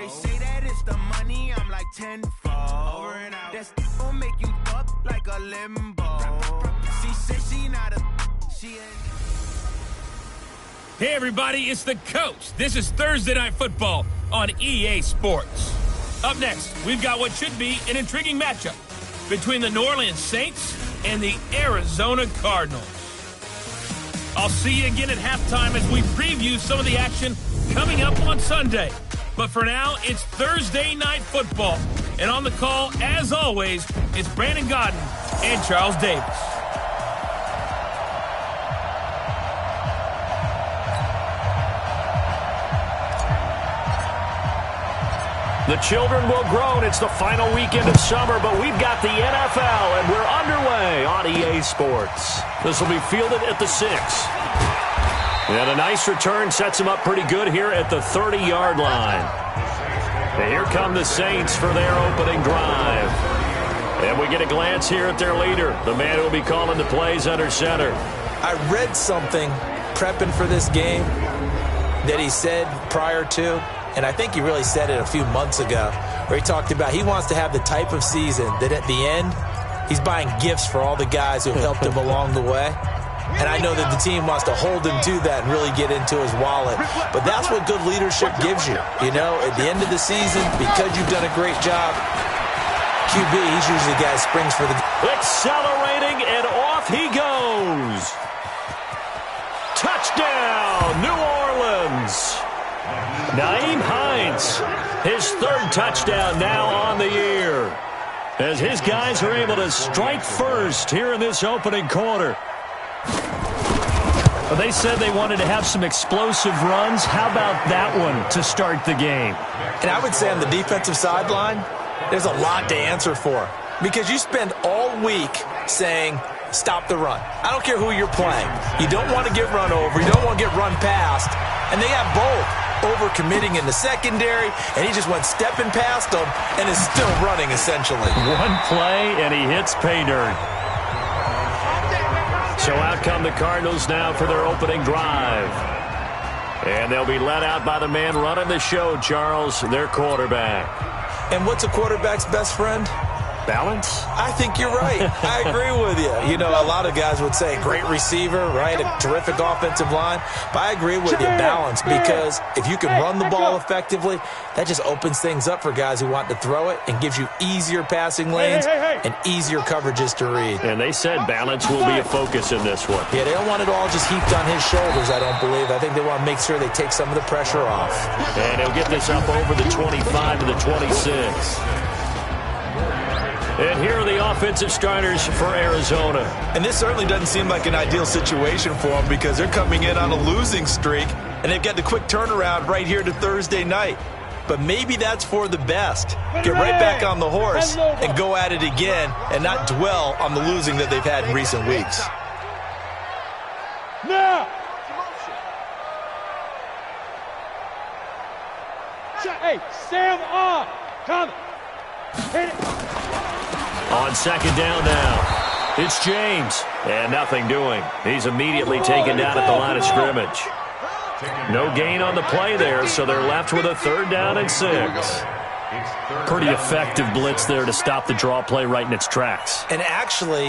They say that it's the money, I'm like tenfold. Over and out. That's gon' make you up like a limbo. She said she not a, she ain't. Hey everybody, it's the coach. This is Thursday Night Football on EA Sports. Up next, we've got what should be an intriguing matchup between the New Orleans Saints and the Arizona Cardinals. I'll see you again at halftime as we preview some of the action coming up on Sunday. But for now, it's Thursday Night Football. And on the call, as always, it's Brandon Godden and Charles Davis. The children will groan. It's the final weekend of summer, but we've got the NFL, and we're underway on EA Sports. This will be fielded at the 6. And a nice return sets him up pretty good here at the 30-yard line. And here come the Saints for their opening drive. And we get a glance here at their leader, the man who will be calling the plays under center. I read something prepping for this game that he said prior to, and I think he really said it a few months ago, where he talked about he wants to have the type of season that at the end, he's buying gifts for all the guys who have helped him along the way. And I know that the team wants to hold him to that and really get into his wallet. But that's what good leadership gives you. You know, at the end of the season, because you've done a great job, QB, he's usually the guy who springs for the... Accelerating, and off he goes. Touchdown, New Orleans. Nyheim Hines, his third touchdown now on the year, as his guys are able to strike first here in this opening quarter. Well, they said they wanted to have some explosive runs. How about that one to start the game? And I would say on the defensive sideline, there's a lot to answer for, because you spend all week saying, stop the run. I don't care who you're playing. You don't want to get run over. You don't want to get run past. And they have both. Over-committing in the secondary, and he just went stepping past them and is still running, essentially. One play, and he hits pay dirt. So out come the Cardinals now for their opening drive. And they'll be led out by the man running the show, Charles, their quarterback. And what's a quarterback's best friend? Balance? I think you're right. I agree with you. You know, a lot of guys would say great receiver, right? A terrific offensive line. But I agree with you, balance, because if you can run the ball effectively, that just opens things up for guys who want to throw it and gives you easier passing lanes and easier coverages to read. And they said balance will be a focus in this one. Yeah, they don't want it all just heaped on his shoulders, I don't believe. I think they want to make sure they take some of the pressure off. And he'll get this up over the 25 to the 26. And here are the offensive starters for Arizona. And this certainly doesn't seem like an ideal situation for them, because they're coming in on a losing streak, and they've got the quick turnaround right here to Thursday night. But maybe that's for the best. Get right back on the horse and go at it again and not dwell on the losing that they've had in recent weeks. Now! Hey, Sam on! Coming! Hit it! On second down now, it's James, and nothing doing. He's immediately taken down at the line of scrimmage. No gain on the play there, so they're left with a 3rd down and 6. Pretty effective blitz there to stop the draw play right in its tracks. And actually,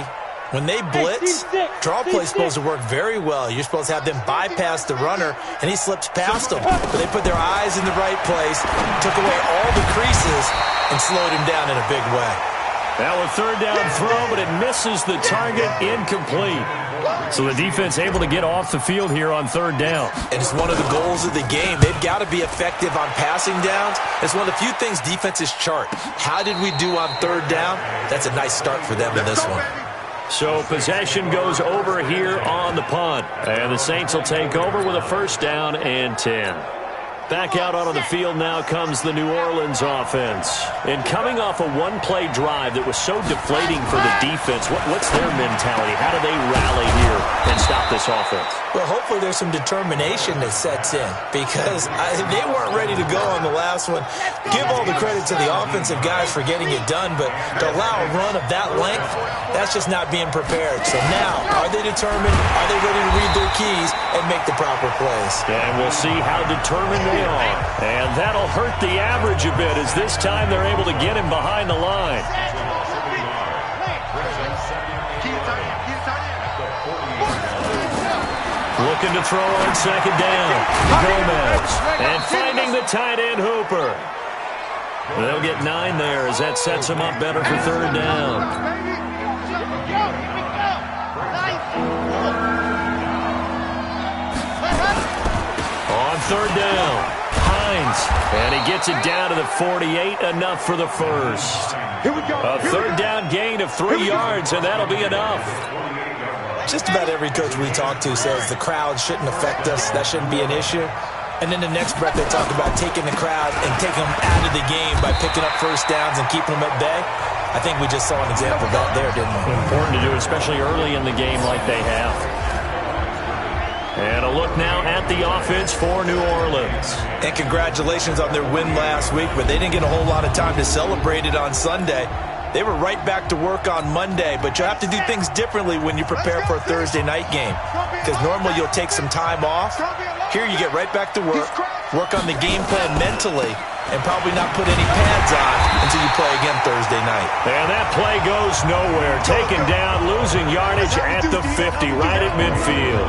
when they blitz, draw play is supposed to work very well. You're supposed to have them bypass the runner, and he slips past them. But they put their eyes in the right place, took away all the creases, and slowed him down in a big way. Now a 3rd down throw, but it misses the target, incomplete. So the defense able to get off the field here on 3rd down. And it's one of the goals of the game. They've got to be effective on passing downs. It's one of the few things defenses chart. How did we do on 3rd down? That's a nice start for them in this one. So possession goes over here on the punt. And the Saints will take over with a 1st down and 10. Back out onto the field now comes the New Orleans offense. And coming off a one-play drive that was so deflating for the defense, what's their mentality? How do they rally here and stop this offense? Well, hopefully there's some determination that sets in, because they weren't ready to go on the last one. Give all the credit to the offensive guys for getting it done, but to allow a run of that length, that's just not being prepared. So now, are they determined? Are they ready to read their keys and make the proper plays? And we'll see how determined they they are. And that'll hurt the average a bit as this time they're able to get him behind the line. Looking to throw on second down. Gomez. And finding the tight end Hooper. They'll get 9 there as that sets them up better for third down. On third down, Hines. And he gets it down to the 48, enough for the first. A third down gain of 3 yards, and that'll be enough. Just about every coach we talk to says the crowd shouldn't affect us. That shouldn't be an issue. And then the next breath they talk about taking the crowd and taking them out of the game by picking up first downs and keeping them at bay. I think we just saw an example of that there, didn't we? Important to do, especially early in the game like they have. And a look now at the offense for New Orleans. And congratulations on their win last week, but they didn't get a whole lot of time to celebrate it on Sunday. They were right back to work on Monday, but you have to do things differently when you prepare for a Thursday night game. Because normally you'll take some time off. Here you get right back to work on the game plan mentally, and probably not put any pads on until you play again Thursday night. And that play goes nowhere. Taken down, losing yardage at the 50, right at midfield.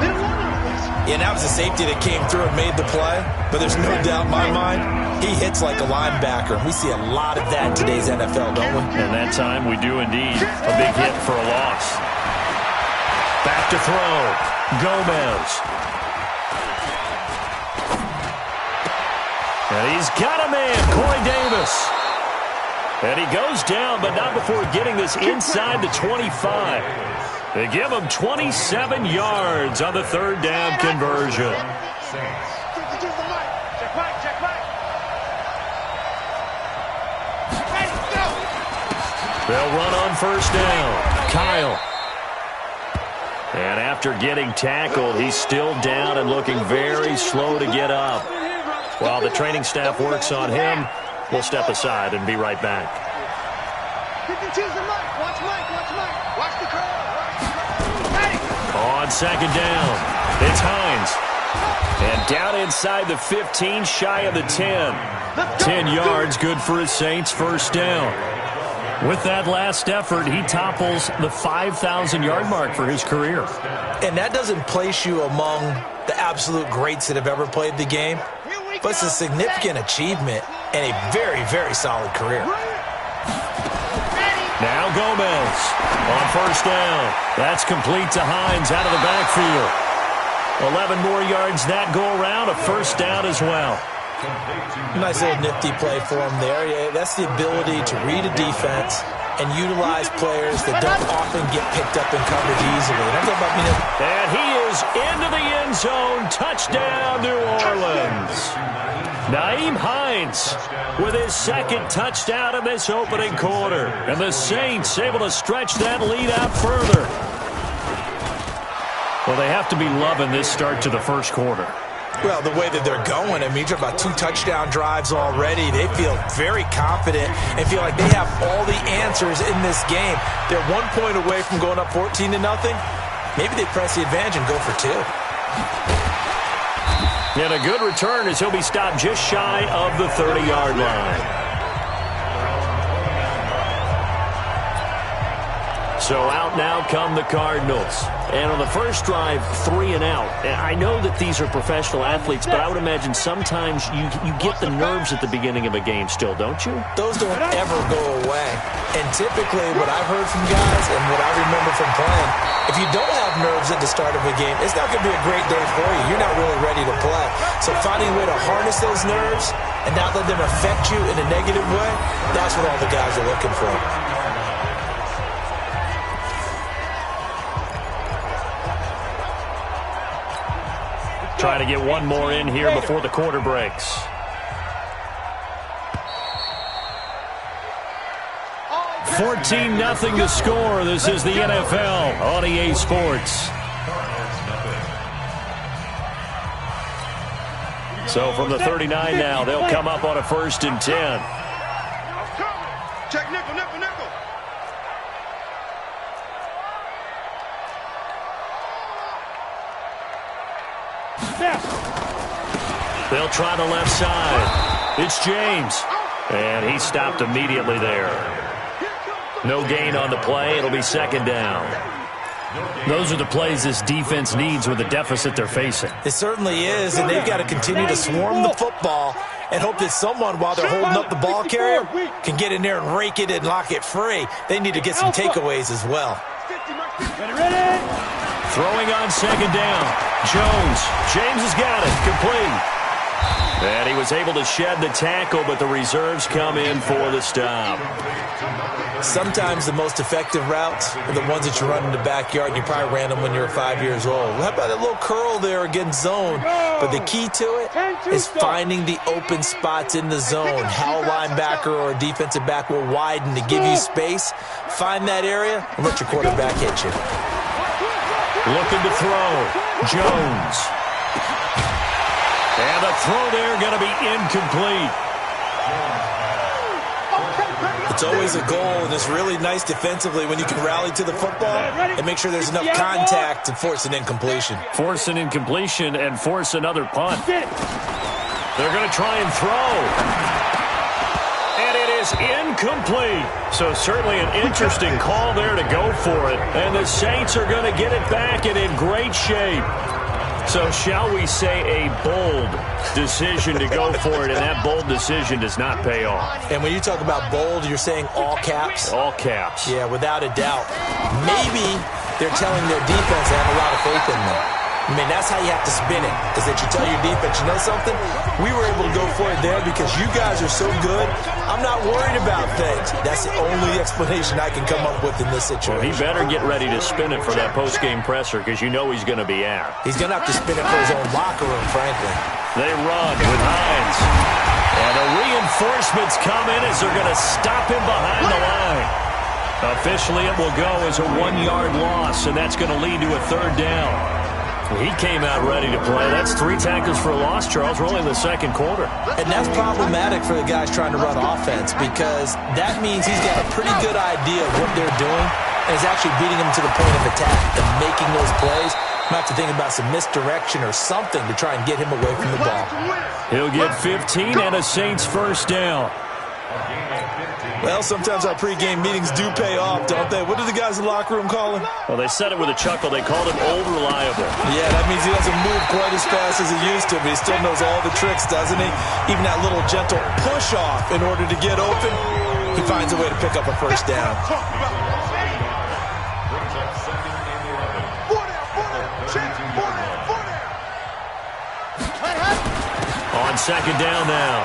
And that was a safety that came through and made the play, but there's no doubt in my mind, he hits like a linebacker. We see a lot of that in today's NFL, don't we? And that time we do indeed. A big hit for a loss. Back to throw. Gomez. And he's got a man, Corey Davis. And he goes down, but not before getting this inside the 25. They give him 27 yards on the third down conversion. They'll run on first down. Kyle. And after getting tackled, he's still down and looking very slow to get up. While the training staff works on him, we'll step aside and be right back. On second down, it's Hines. And down inside the 15, shy of the 10. 10 yards, good for his Saints, first down. With that last effort, he topples the 5,000-yard mark for his career. And that doesn't place you among the absolute greats that have ever played the game, but it's a significant achievement and a very, very solid career. Now Gomez on first down. That's complete to Hines out of the backfield. 11 more yards that go around, a first down as well. Nice little nifty play for him there. Yeah, that's the ability to read a defense and utilize players that don't often get picked up in coverage easily. And he is into the end zone. Touchdown, New Orleans. Nyheim Hines with his second touchdown in this opening quarter. And the Saints able to stretch that lead out further. Well, they have to be loving this start to the first quarter. Well, the way that they're going, I mean, you're about 2 touchdown drives already. They feel very confident and feel like they have all the answers in this game. They're 1 point away from going up 14-0. Maybe they press the advantage and go for 2. And a good return as he'll be stopped just shy of the 30-yard line. So out now come the Cardinals. And on the first drive, 3 and out. And I know that these are professional athletes, but I would imagine sometimes you get the nerves at the beginning of a game still, don't you? Those don't ever go away. And typically what I've heard from guys and what I remember from playing, if you don't have nerves at the start of a game, it's not going to be a great day for you. You're not really ready to play. So finding a way to harness those nerves and not let them affect you in a negative way, that's what all the guys are looking for. Try to get one more in here before the quarter breaks. $14-0 to score. This is the NFL on EA Sports. So from the 39 now, they'll come up on a 1st and 10. Check nickel, nickel, nickel. They'll try the left side. It's James. And he stopped immediately there. No gain on the play. It'll be second down. Those are the plays this defense needs with the deficit they're facing. It certainly is, and they've got to continue to swarm the football and hope that someone, while they're holding up the ball carrier, can get in there and rake it and lock it free. They need to get some takeaways as well. Throwing on second down. Jones. James has got it. Complete. And he was able to shed the tackle, but the reserves come in for the stop. Sometimes the most effective routes are the ones that you run in the backyard, and you probably ran them when you were 5 years old. How about that little curl there against zone? But the key to it is finding the open spots in the zone. How a linebacker or a defensive back will widen to give you space. Find that area and let your quarterback hit you. Looking to throw. Jones. And the throw there going to be incomplete. It's always a goal, and it's really nice defensively when you can rally to the football and make sure there's enough contact to force an incompletion. Force an incompletion and force another punt. They're going to try and throw. And it is incomplete. So certainly an interesting call there to go for it. And the Saints are going to get it back and in great shape. So shall we say a bold decision to go for it, and that bold decision does not pay off. And when you talk about bold, you're saying all caps? All caps. Yeah, without a doubt. Maybe they're telling their defense they have a lot of faith in them. I mean, that's how you have to spin it, is that you tell your defense, you know something? We were able to go for it there because you guys are so good. I'm not worried about things. That's the only explanation I can come up with in this situation. Well, he better get ready to spin it for that post-game presser because you know he's going to be out. He's going to have to spin it for his own locker room, frankly. They run with Hines. And the reinforcements come in as they're going to stop him behind the line. Officially, it will go as a 1-yard loss, and that's going to lead to a third down. He came out ready to play. That's 3 tackles for a loss, Charles. We're only in the second quarter. And that's problematic for the guys trying to run offense because that means he's got a pretty good idea of what they're doing and is actually beating them to the point of attack and making those plays. Might have to think about some misdirection or something to try and get him away from the ball. He'll get 15 and a Saints first down. Well, sometimes our pregame meetings do pay off, don't they? What do the guys in the locker room call him? Well, they said it with a chuckle. They called him Old Reliable. Yeah, that means he doesn't move quite as fast as he used to, but he still knows all the tricks, doesn't he? Even that little gentle push-off in order to get open, he finds a way to pick up a first down. On second down now,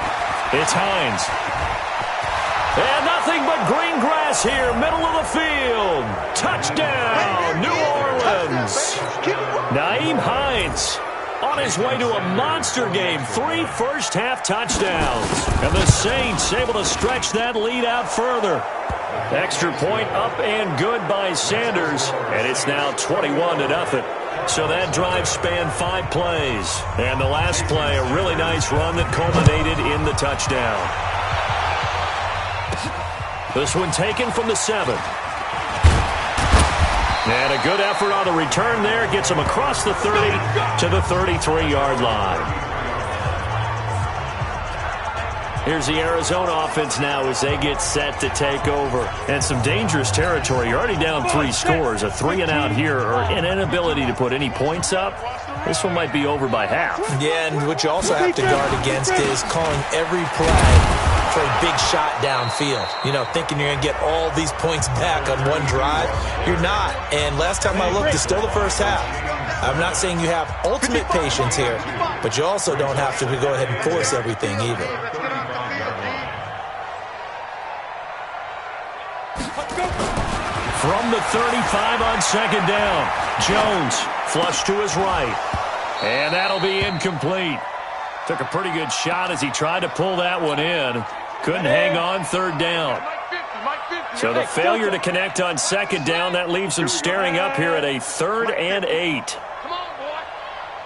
it's Hines. And nothing but green grass here, middle of the field. Touchdown, New Orleans. Nyheim Hines on his way to a monster game. 3 first-half touchdowns. And the Saints able to stretch that lead out further. Extra point up and good by Sanders. And it's now 21-0. So that drive spanned 5 plays. And the last play, a really nice run that culminated in the touchdown. This one taken from the 7. And a good effort on the return there. Gets him across the 30 to the 33-yard line. Here's the Arizona offense now as they get set to take over. And some dangerous territory. You're already down 3 scores. A 3-and-out here or an inability to put any points up. This one might be over by half. Yeah, and what you also have to guard against is calling every play for a big shot downfield. You know, thinking you're going to get all these points back on one drive. You're not. And last time I looked, it's still the first half. I'm not saying you have ultimate patience here, but you also don't have to go ahead and force everything either. From the 35 on second down, Jones flush to his right. And that'll be incomplete. Took a pretty good shot as he tried to pull that one in. Couldn't hang on third down. So the failure to connect on second down, that leaves him staring up here at a 3rd and 8. Come on, boy.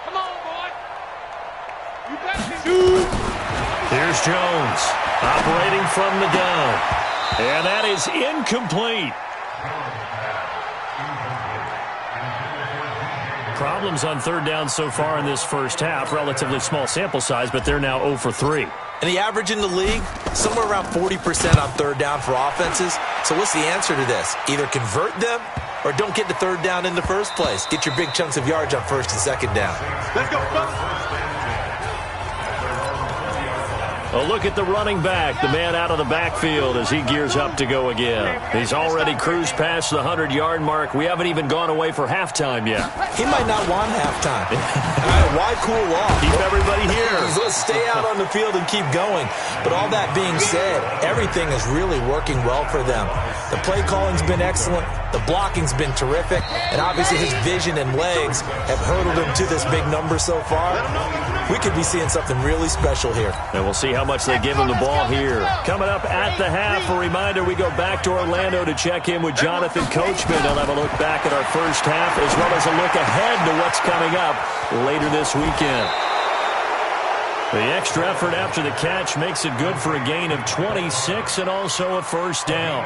Come on, boy. You got this. Here's Jones operating from the gun. And that is incomplete. Problems on third down so far in this first half. Relatively small sample size, but they're now 0 for 3. And the average in the league, somewhere around 40% on third down for offenses. So what's the answer to this? Either convert them or don't get the third down in the first place. Get your big chunks of yards on first and second down. Let's go, folks. A look at the running back, the man out of the backfield as he gears up to go again. He's already cruised past the 100-yard mark. We haven't even gone away for halftime yet. He might not want halftime. Why cool off? Keep everybody here. Let's stay out on the field and keep going. But all that being said, everything is really working well for them. The play calling's been excellent. The blocking's been terrific. And obviously his vision and legs have hurdled him to this big number so far. We could be seeing something really special here. And we'll see how much they give him the ball here. Coming up at the half, a reminder, we go back to Orlando to check in with Jonathan Coachman. He'll have a look back at our first half as well as a look ahead to what's coming up later this weekend. The extra effort after the catch makes it good for a gain of 26 and also a first down.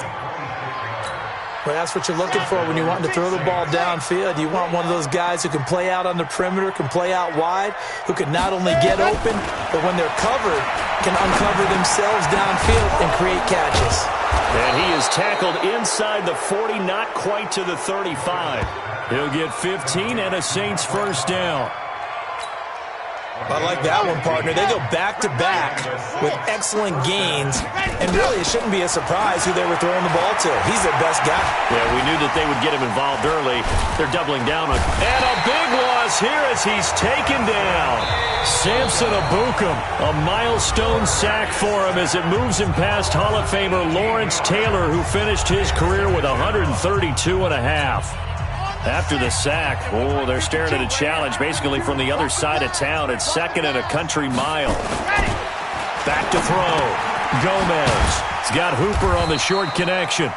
Well, that's what you're looking for when you're wanting to throw the ball downfield. You want one of those guys who can play out on the perimeter, can play out wide, who can not only get open, but when they're covered, can uncover themselves downfield and create catches. And he is tackled inside the 40, not quite to the 35. He'll get 15 and a Saints first down. I like that one, partner. They go back-to-back with excellent gains, and really it shouldn't be a surprise who they were throwing the ball to. He's their best guy. Yeah, we knew that they would get him involved early. They're doubling down on. And a big loss here as he's taken down. Samson Abukum, a milestone sack for him as it moves him past Hall of Famer Lawrence Taylor, who finished his career with 132 and a half. After the sack, they're staring at a challenge basically from the other side of town. It's second and a country mile. Back to throw. Gomez. He's got Hooper on the short connection.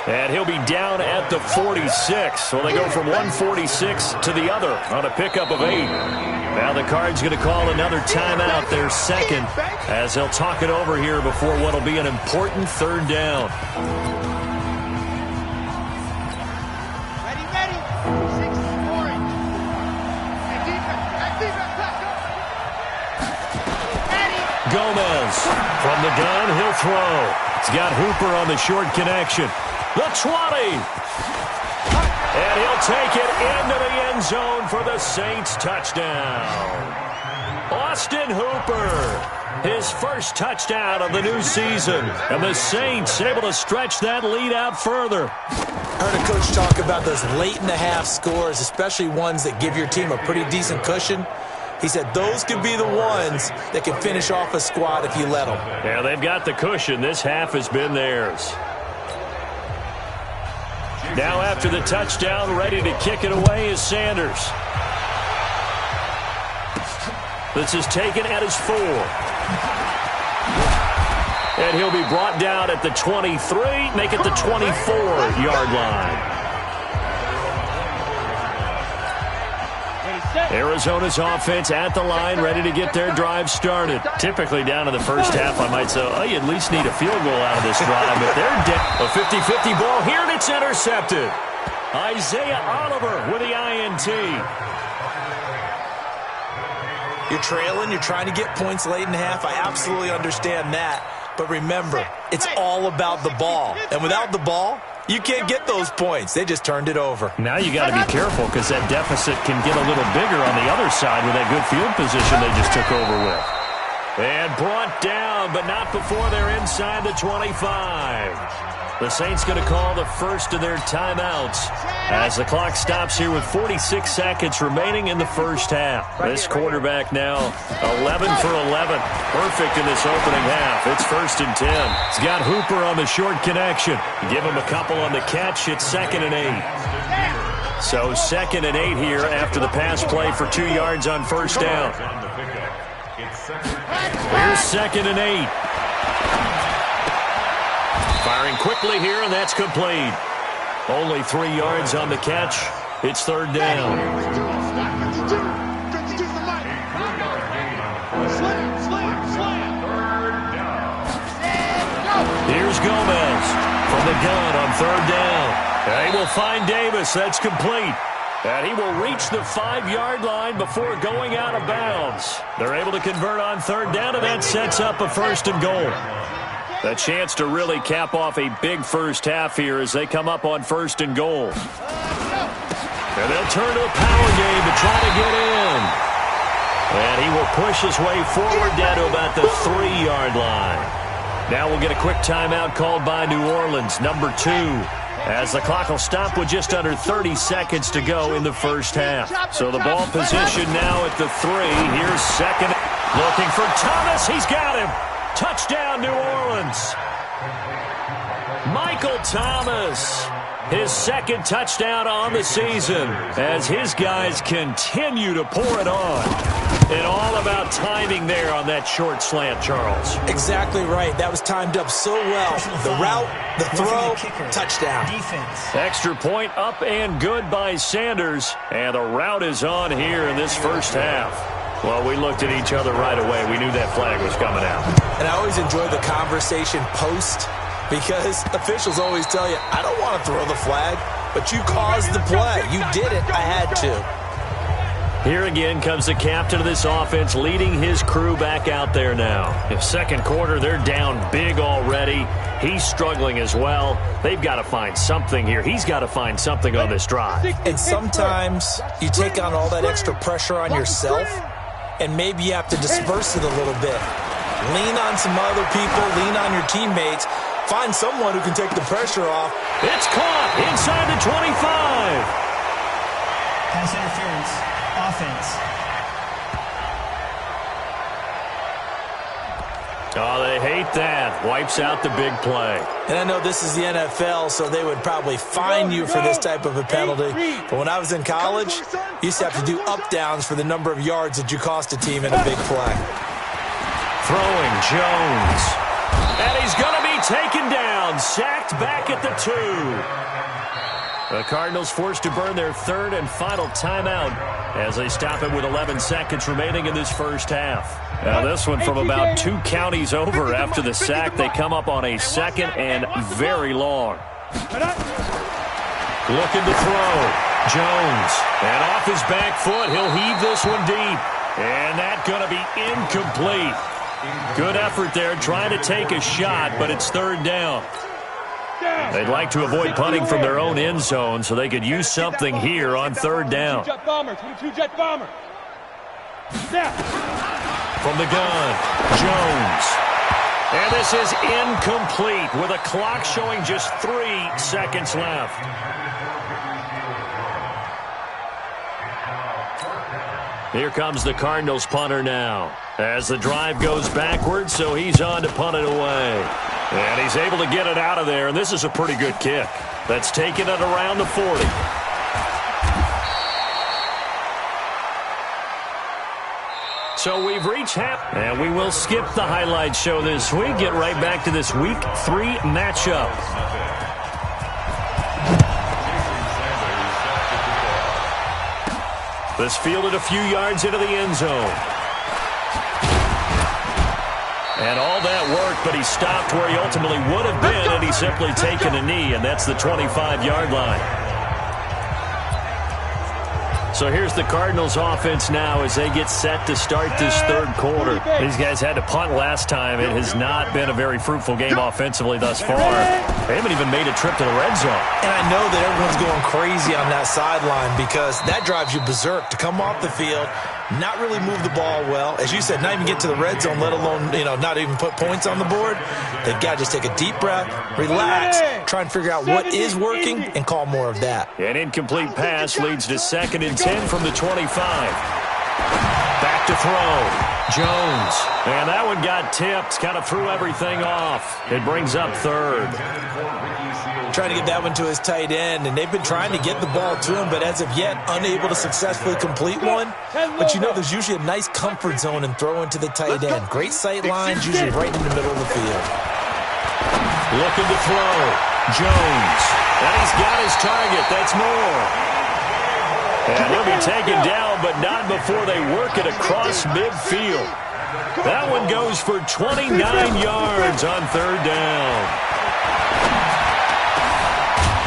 And he'll be down at the 46. So they go from 146 to the other on a pickup of 8. Now the Cards going to call another timeout, their second, as they'll talk it over here before what will be an important third down. Gomez from the gun, he'll throw. He's got Hooper on the short connection. The 20. And he'll take it into the end zone for the Saints touchdown. Austin Hooper, his first touchdown of the new season. And the Saints able to stretch that lead out further. I heard a coach talk about those late-in-the-half scores, especially ones that give your team a pretty decent cushion. He said those could be the ones that can finish off a squad if you let them. Yeah, they've got the cushion. This half has been theirs. Now after the touchdown, ready to kick it away is Sanders. This is taken at his 4. And he'll be brought down at the 23, make it the 24-yard line. Arizona's offense at the line, ready to get their drive started. Typically down in the first half, I might say, oh, you at least need a field goal out of this drive. But they're a 50-50 ball here, and it's intercepted. Isaiah Oliver with the INT. You're trailing, you're trying to get points late in the half. I absolutely understand that. But remember, it's all about the ball. And without the ball, you can't get those points. They just turned it over. Now you got to be careful because that deficit can get a little bigger on the other side with that good field position they just took over with. And brought down, but not before they're inside the 25. The Saints going to call the first of their timeouts as the clock stops here with 46 seconds remaining in the first half. This quarterback now 11 for 11. Perfect in this opening half. It's 1st and 10. He's got Hooper on the short connection. Give him a couple on the catch. It's 2nd and 8. So 2nd and 8 here after the pass play for 2 yards on first down. Here's 2nd and 8. Firing quickly here, and that's complete. Only 3 yards on the catch. It's 3rd down. Here's Gomez from the gun on 3rd down. They will find Davis. That's complete. And he will reach the 5-yard line before going out of bounds. They're able to convert on third down, and that sets up a 1st and goal. A chance to really cap off a big first half here as they come up on 1st and goal. And they'll turn to a power game to try to get in. And he will push his way forward down to about the 3-yard line. Now we'll get a quick timeout called by New Orleans, number 2. As the clock will stop with just under 30 seconds to go in the first half. So the ball position now at the 3. Here's second. Looking for Thomas. He's got him. Touchdown, New Orleans. Michael Thomas. His 2nd touchdown on the season as his guys continue to pour it on. And all about timing there on that short slant, Charles. Exactly right. That was timed up so well. The route, the throw, touchdown. Extra point up and good by Sanders. And the route is on here in this first half. Well, we looked at each other right away. We knew that flag was coming out. And I always enjoy the conversation post because officials always tell you, I don't want to throw the flag, but you caused the play. You did it. I had to. Here again comes the captain of this offense leading his crew back out there now. In second quarter, they're down big already. He's struggling as well. They've got to find something here. He's got to find something on this drive. And sometimes you take on all that extra pressure on yourself, and maybe you have to disperse it a little bit. Lean on some other people. Lean on your teammates. Find someone who can take the pressure off. It's caught inside the 25. Pass interference. Offense. Oh, they hate that. Wipes out the big play. And I know this is the NFL, so they would probably fine you for this type of a penalty. But when I was in college, you used to have to do up-downs for the number of yards that you cost a team in a big play. Throwing Jones. And he's going to be taken down. Sacked back at the 2. The Cardinals forced to burn their 3rd and final timeout as they stop it with 11 seconds remaining in this first half. Now this one from about 2 counties over after the sack. They come up on a 2nd and very long. Looking to throw. Jones. And off his back foot, he'll heave this one deep. And that's going to be incomplete. Good effort there trying to take a shot, but it's 3rd down. They'd like to avoid punting from their own end zone so they could use something here on 3rd down. 22 jet bomber. From the gun, Jones. And this is incomplete with a clock showing just 3 seconds left. Here comes the Cardinals punter now as the drive goes backwards, so he's on to punt it away. And he's able to get it out of there, and this is a pretty good kick. That's taken it around the 40. So we've reached half, and we will skip the highlight show this week. Get right back to this Week 3 matchup. This fielded a few yards into the end zone. And all that work, but he stopped where he ultimately would have been had he simply taken a knee, and that's the 25-yard line. So here's the Cardinals offense now as they get set to start this 3rd quarter. These guys had to punt last time. It has not been a very fruitful game offensively thus far. They haven't even made a trip to the red zone. And I know that everyone's going crazy on that sideline because that drives you berserk to come off the field, not really move the ball well. As you said, not even get to the red zone, let alone, not even put points on the board. They've got to just take a deep breath, relax, try and figure out what is working, and call more of that. An incomplete pass leads to 2nd and 10 from the 25. Back to throw. Jones. And that one got tipped, kind of threw everything off. It brings up 3rd. Trying to get that one to his tight end, and they've been trying to get the ball to him, but as of yet, unable to successfully complete one. But there's usually a nice comfort zone in throwing to the tight end. Great sight lines, usually right in the middle of the field. Looking to throw. Jones. And he's got his target. That's Moore. And he'll be taken down, but not before they work it across midfield. That one goes for 29 yards on 3rd down.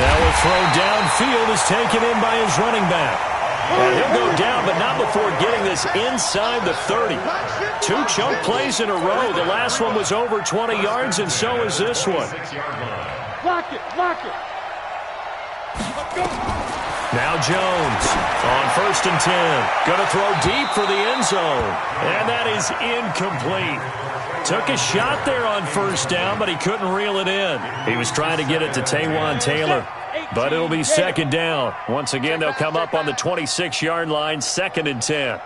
Now a throw downfield is taken in by his running back. And he'll go down, but not before getting this inside the 30. 2 chunk plays in a row. The last one was over 20 yards, and so is this one. Block it, block it. Now Jones on 1st and 10. Going to throw deep for the end zone. And that is incomplete. Took a shot there on 1st down, but he couldn't reel it in. He was trying to get it to Taywan Taylor. But it'll be 2nd down. Once again, they'll come up on the 26-yard line, 2nd and 10.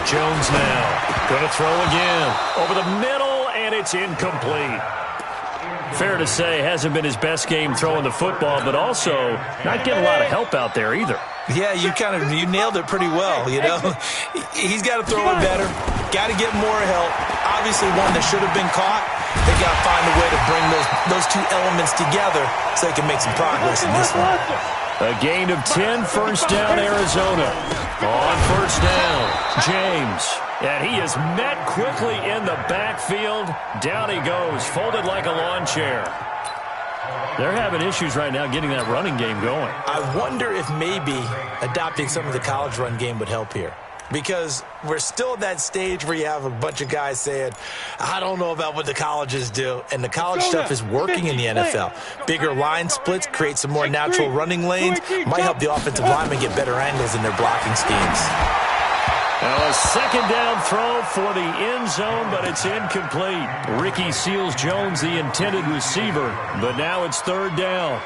Jones now. Going to throw again. Over the middle, and it's incomplete. Fair to say, hasn't been his best game throwing the football, but also not getting a lot of help out there either. Yeah, you nailed it pretty well, you know. He's got to throw it better. Got to get more help. Obviously one that should have been caught. They got to find a way to bring those 2 elements together so they can make some progress in this one. A gain of 10, 1st down, Arizona. On 1st down, James. And he is met quickly in the backfield. Down he goes, folded like a lawn chair. They're having issues right now getting that running game going. I wonder if maybe adopting some of the college run game would help here. Because we're still at that stage where you have a bunch of guys saying, I don't know about what the colleges do. And the college stuff is working in the NFL. Bigger line splits, create some more natural running lanes. Might help the offensive linemen get better angles in their blocking schemes. Now a 2nd down throw for the end zone, but it's incomplete. Ricky Seals-Jones, the intended receiver, but now it's 3rd down.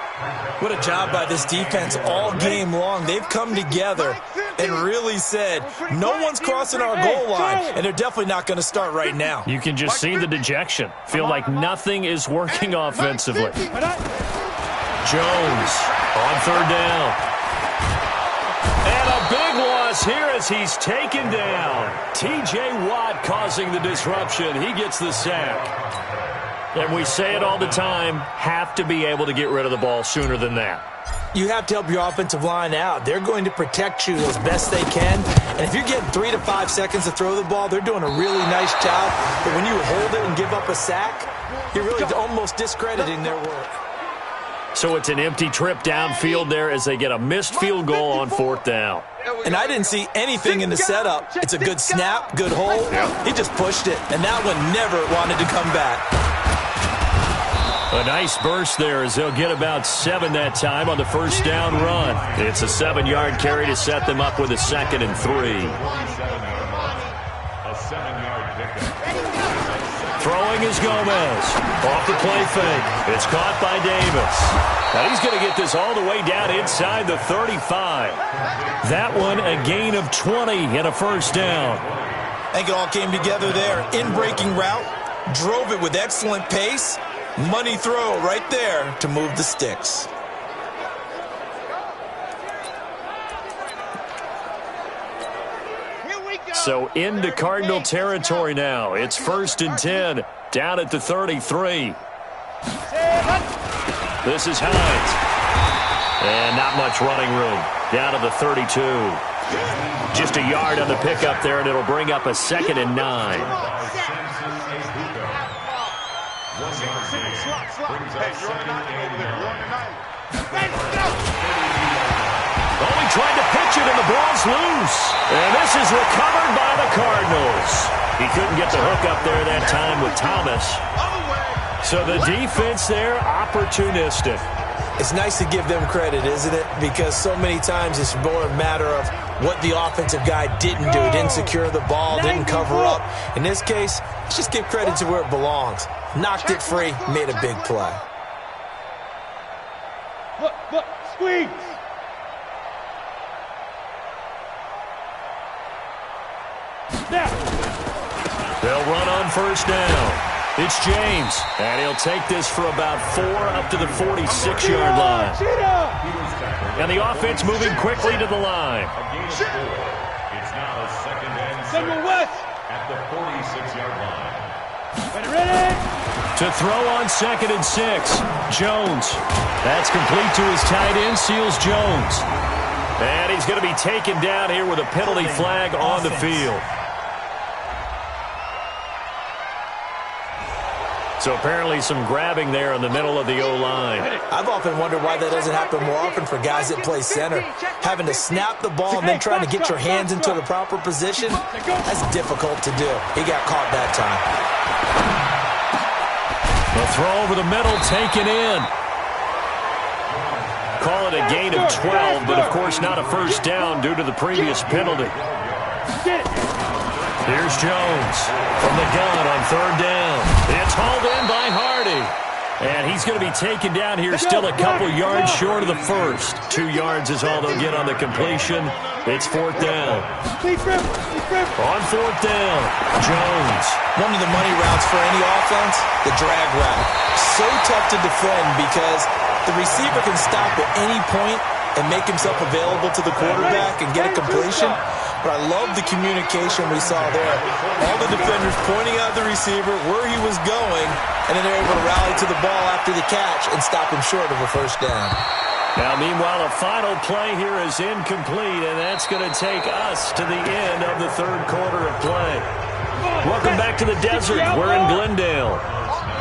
What a job by this defense all game long. They've come together and really said, no one's crossing our goal line, and they're definitely not going to start right now. You can just see the dejection. Feel like nothing is working offensively. Jones on 3rd down. And a big loss here as he's taken down. T.J. Watt causing the disruption. He gets the sack. And we say it all the time, have to be able to get rid of the ball sooner than that. You have to help your offensive line out. They're going to protect you as best they can. And if you're getting 3 to 5 seconds to throw the ball, they're doing a really nice job. But when you hold it and give up a sack, you're really almost discrediting their work. So it's an empty trip downfield there as they get a missed field goal on 4th down. And I didn't see anything in the setup. It's a good snap, good hold. He just pushed it, and that one never wanted to come back. A nice burst there as they'll get about 7 that time on the 1st down run. It's a 7-yard carry to set them up with a 2nd and 3. Throwing is Gomez. Off the play fake. It's caught by Davis. Now he's going to get this all the way down inside the 35. That one a gain of 20 and a 1st down. I think it all came together there. In-breaking route. Drove it with excellent pace. Money throw right there to move the sticks. So into Cardinal territory now. It's 1st and 10, down at the 33. This is Hines. And not much running room. Down to the 32. Just a yard on the pickup there, and it'll bring up a 2nd and 9. Only tried to pitch it, and the ball's loose. And this is recovered by the Cardinals. He couldn't get the hook up there that time with Thomas. So the defense there, opportunistic. It's nice to give them credit, isn't it? Because so many times it's more a matter of what the offensive guy didn't do. Didn't secure the ball, didn't cover up. In this case, let's just give credit to where it belongs. Knocked it free, made a big play. Look, squeeze. They'll run on 1st down. It's James, and he'll take this for about 4 up to the 46-yard line. And the offense moving quickly to the line. It's now 2nd and 6 at the 46-yard line. Ready? To throw on 2nd and 6, Jones. That's complete to his tight end, Seals-Jones. And he's going to be taken down here with a penalty flag on the field. So apparently some grabbing there in the middle of the O-line. I've often wondered why that doesn't happen more often for guys that play center. Having to snap the ball and then trying to get your hands into the proper position, that's difficult to do. He got caught that time. The throw over the middle, taken in. Call it a gain of 12, but of course not a first down due to the previous penalty. Here's Jones from the gun on third down. It's hauled in by Hardy. And he's going to be taken down here still a couple yards short of the first. 2 yards is all they'll get on the completion. It's fourth down. On fourth down, Jones. One of the money routes for any offense, the drag route. So tough to defend because the receiver can stop at any point and make himself available to the quarterback and get a completion. But I love the communication we saw there. All the defenders pointing out the receiver, where he was going, and then they're able to rally to the ball after the catch and stop him short of a first down. Now, meanwhile, a final play here is incomplete, and that's going to take us to the end of the third quarter of play. Welcome back to the desert. We're in Glendale.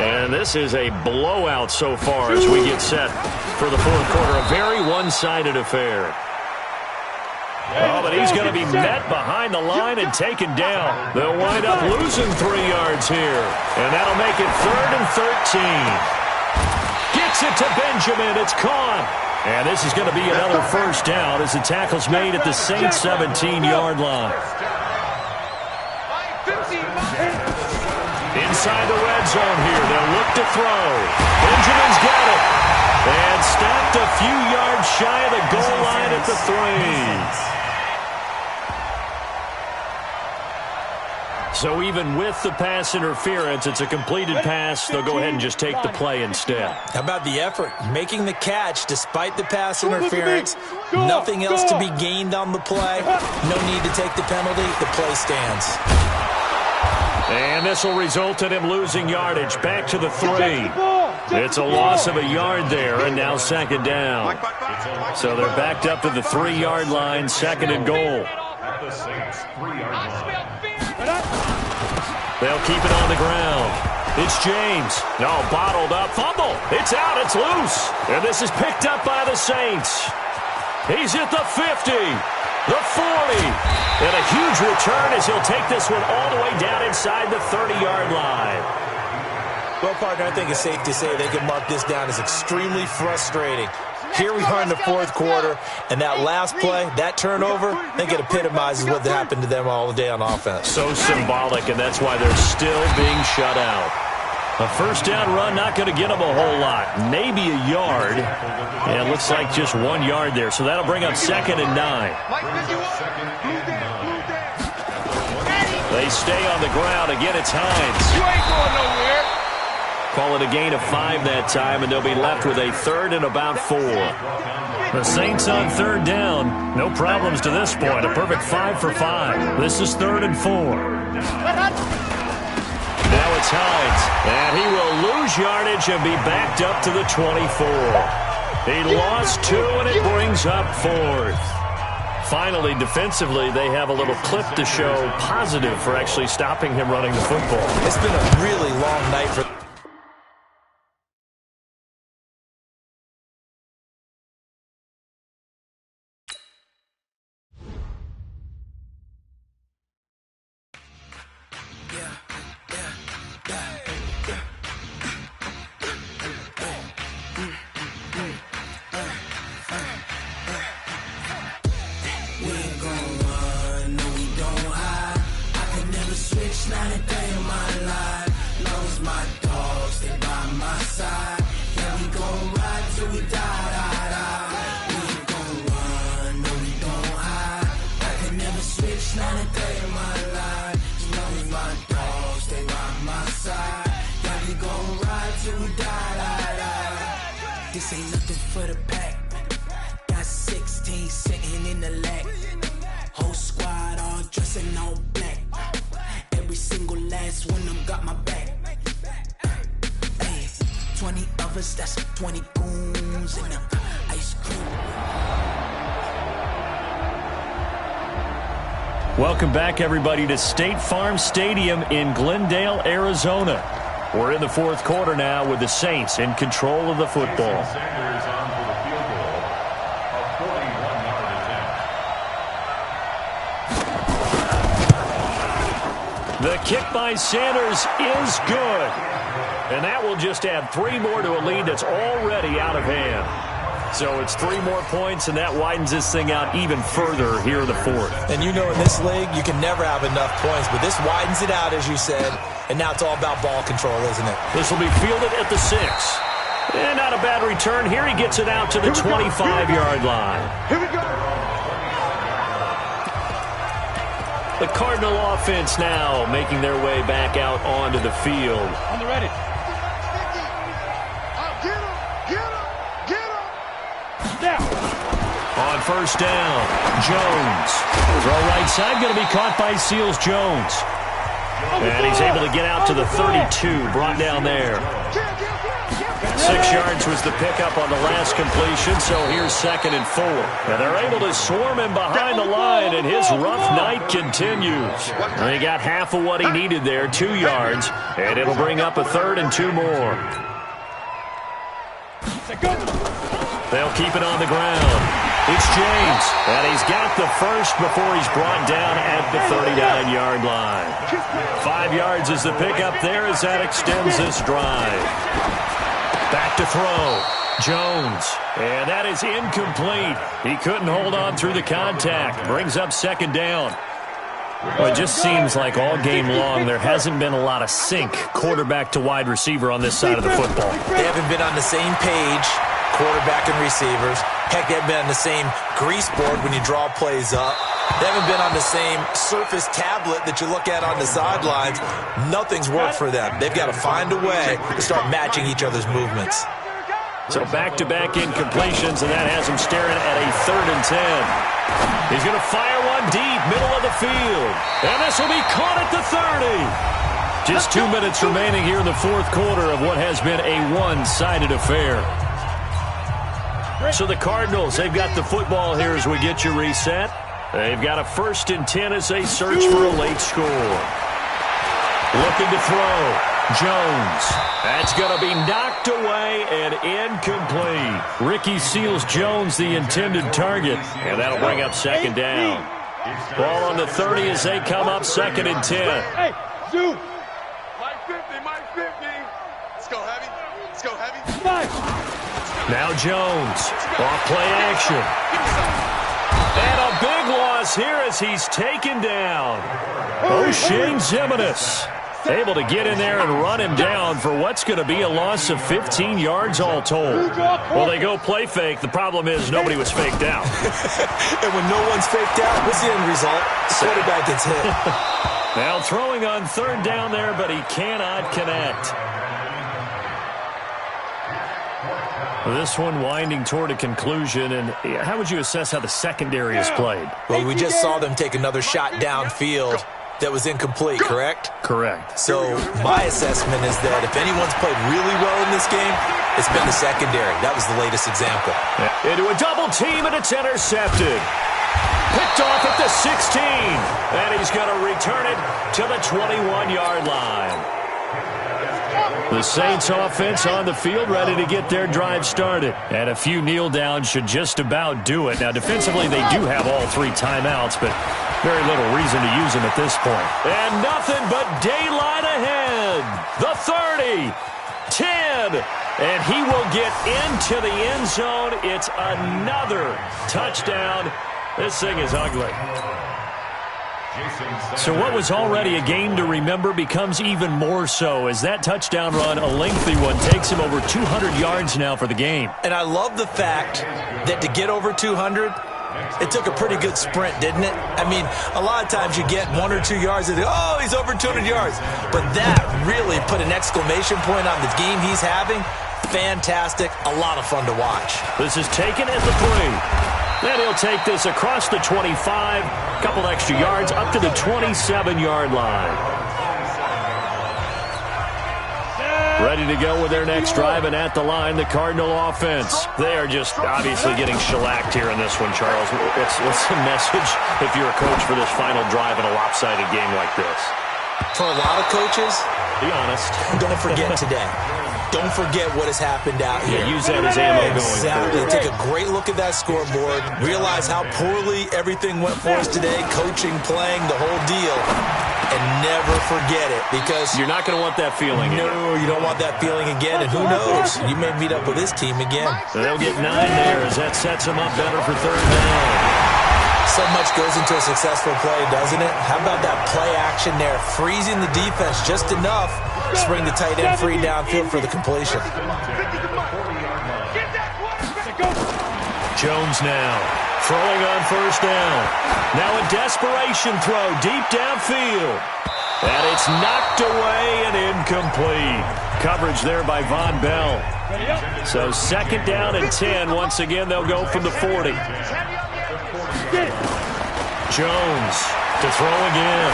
And this is a blowout so far as we get set for the fourth quarter. A very one-sided affair. Oh, but he's going to be met behind the line and taken down. They'll wind up losing 3 yards here. And that'll make it 3rd and 13. Gets it to Benjamin. It's caught. And this is going to be another first down as the tackle's made at the Saints' 17-yard line. Inside the red zone here. They'll look to throw. Benjamin's got it. And stopped a few yards shy of the goal line at the 3. So even with the pass interference, it's a completed pass. They'll go ahead and just take the play instead. How about the effort? Making the catch despite the pass interference. Nothing else to be gained on the play. No need to take the penalty. The play stands. And this will result in him losing yardage. Back to the 3. It's a loss of a yard there, and now second down. So they're backed up to the 3-yard line, second and goal. At the Saints' 3-yard line. They'll keep it on the ground. It's James. No, bottled up. Fumble. It's out. It's loose. And this is picked up by the Saints. He's at the 50. The 40. And a huge return as he'll take this one all the way down inside the 30-yard line. Well, partner, I think it's safe to say they can mark this down as extremely frustrating. Here we are in the fourth quarter, and that last play, that turnover, I think it epitomizes what happened to them all day on offense. So symbolic, and that's why they're still being shut out. A first down run, not going to get them a whole lot. Maybe a yard. And it looks like just 1 yard there. So that'll bring up second and 9. They stay on the ground. Again, it's Hines. You ain't going nowhere. Call it a gain of 5 that time, and they'll be left with a 3rd and about 4. The Saints on third down. No problems to this point. A perfect 5 for 5. This is 3rd and 4. Now it's Hines, and he will lose yardage and be backed up to the 24. He lost 2, and it brings up 4th. Finally, defensively, they have a little clip to show positive for actually stopping him running the football. It's been a really long night for This ain't nothing for the pack. Got 16 sitting in the lag. Whole squad all dressing all black. Every single last one of them got my back. Hey, 20 of us, that's 20 goons in the ice cream. Welcome back, everybody, to State Farm Stadium in Glendale, Arizona. We're in the fourth quarter now with the Saints in control of the football. Sanders on for the field goal. A 41-yard attempt. The kick by Sanders is good. And that will just add 3 more to a lead that's already out of hand. So it's 3 more points, and that widens this thing out even further here in the fourth. And you know in this league, you can never have enough points, but this widens it out, as you said, and now it's all about ball control, isn't it? This will be fielded at the 6. And not a bad return. Here he gets it out to the 25-yard line. Here we go. The Cardinal offense now making their way back out onto the field. On the ready. On first down, Jones. Throw right side, going to be caught by Seals Jones. And he's able to get out to the 32, brought down there. 6 yards was the pickup on the last completion, so here's 2nd and 4. And they're able to swarm him behind the line, and his rough night continues. And he got half of what he needed there, 2 yards, and it'll bring up a 3rd and 2 more. They'll keep it on the ground. It's James, and he's got the first before he's brought down at the 39-yard line. 5 yards is the pickup there as that extends this drive. Back to throw. Jones, and that is incomplete. He couldn't hold on through the contact. Brings up 2nd down. Well, it just seems like all game long there hasn't been a lot of sync quarterback to wide receiver on this side of the football. They haven't been on the same page, quarterback and receivers. Heck, they haven't been on the same grease board when you draw plays up. They haven't been on the same surface tablet that you look at on the sidelines. Nothing's worked for them. They've got to find a way to start matching each other's movements. So back-to-back incompletions, and that has him staring at a 3rd and 10. He's going to fire one deep, middle of the field. And this will be caught at the 30. Just 2 minutes remaining here in the fourth quarter of what has been a one-sided affair. So the Cardinals, they've got the football here as we get you reset. They've got a 1st and 10 as they search for a late score. Looking to throw. Jones. That's going to be knocked away and incomplete. Ricky Seals Jones, the intended target. And that'll bring up 2nd down. Ball on the 30 as they come up 2nd and 10. Hey, Zoo. Mike 50, Mike 50. Let's go heavy. Let's go heavy. Now Jones. Off play action. And a big loss here as he's taken down. O'Shane Zimenez able to get in there and run him down for what's going to be a loss of 15 yards all told. Well, they go play fake. The problem is nobody was faked out. And when no one's faked out, what's the end result? Quarterback gets hit. Now throwing on 3rd down there, but he cannot connect. This one winding toward a conclusion, and how would you assess how the secondary is played? Well, we just saw them take another shot downfield that was incomplete, correct? Correct. So my assessment is that if anyone's played really well in this game, it's been the secondary. That was the latest example. Into a double team, and it's intercepted. Picked off at the 16, and he's going to return it to the 21-yard line. The Saints offense on the field ready to get their drive started. And a few kneel downs should just about do it. Now, defensively, they do have all 3 timeouts, but very little reason to use them at this point. And nothing but daylight ahead. The 30, 10, and he will get into the end zone. It's another touchdown. This thing is ugly. So what was already a game to remember becomes even more so as that touchdown run, a lengthy one, takes him over 200 yards now for the game. And I love the fact that to get over 200, it took a pretty good sprint, didn't it? I mean, a lot of times you get 1 or 2 yards and oh, he's over 200 yards. But that really put an exclamation point on the game he's having. Fantastic. A lot of fun to watch. This is taken at the 3. Then he'll take this across the 25, a couple extra yards, up to the 27-yard line. Ready to go with their next drive, and at the line, the Cardinal offense. They are just obviously getting shellacked here in this one, Charles. What's the message if you're a coach for this final drive in a lopsided game like this? For a lot of coaches, be honest. Don't forget today. Don't forget what has happened out here. Yeah, use that as ammo going Exactly. forward. Take a great look at that scoreboard. Realize how poorly everything went for us today. Coaching, playing, the whole deal. And never forget it, because you're not going to want that feeling again. No, you don't want that feeling again. And who knows? You may meet up with this team again. They'll get 9 there as that sets them up better for third down. So much goes into a successful play, doesn't it? How about that play action there? Freezing the defense just enough to bring the tight end free downfield for the completion. Jones now throwing on first down. Now a desperation throw deep downfield. And it's knocked away and incomplete. Coverage there by Von Bell. So second down and 10. Once again, they'll go from the 40. Jones to throw again.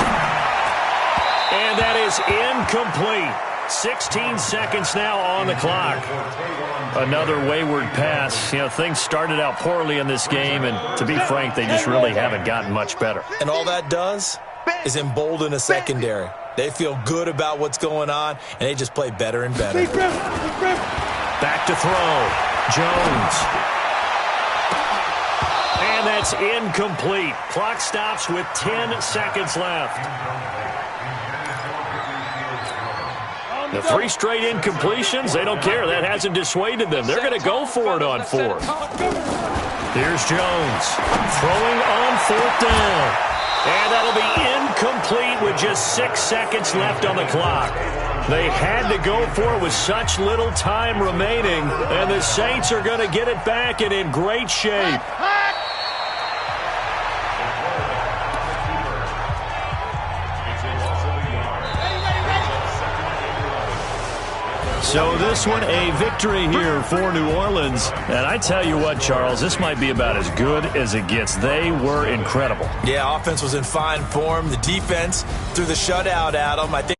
And that is incomplete. 16 seconds now on the clock. Another wayward pass. You know, things started out poorly in this game, and to be frank, they just really haven't gotten much better. And all that does is embolden a secondary. They feel good about what's going on, and they just play better and better. Back to throw. Jones. And that's incomplete. Clock stops with 10 seconds left. The 3 straight incompletions, they don't care. That hasn't dissuaded them. They're going to go for it on 4th. Here's Jones throwing on 4th down. And that'll be incomplete with just 6 seconds left on the clock. They had to go for it with such little time remaining, and the Saints are going to get it back and in great shape. So this one, a victory here for New Orleans. And I tell you what, Charles, this might be about as good as it gets. They were incredible. Yeah, offense was in fine form. The defense threw the shutout at them. I think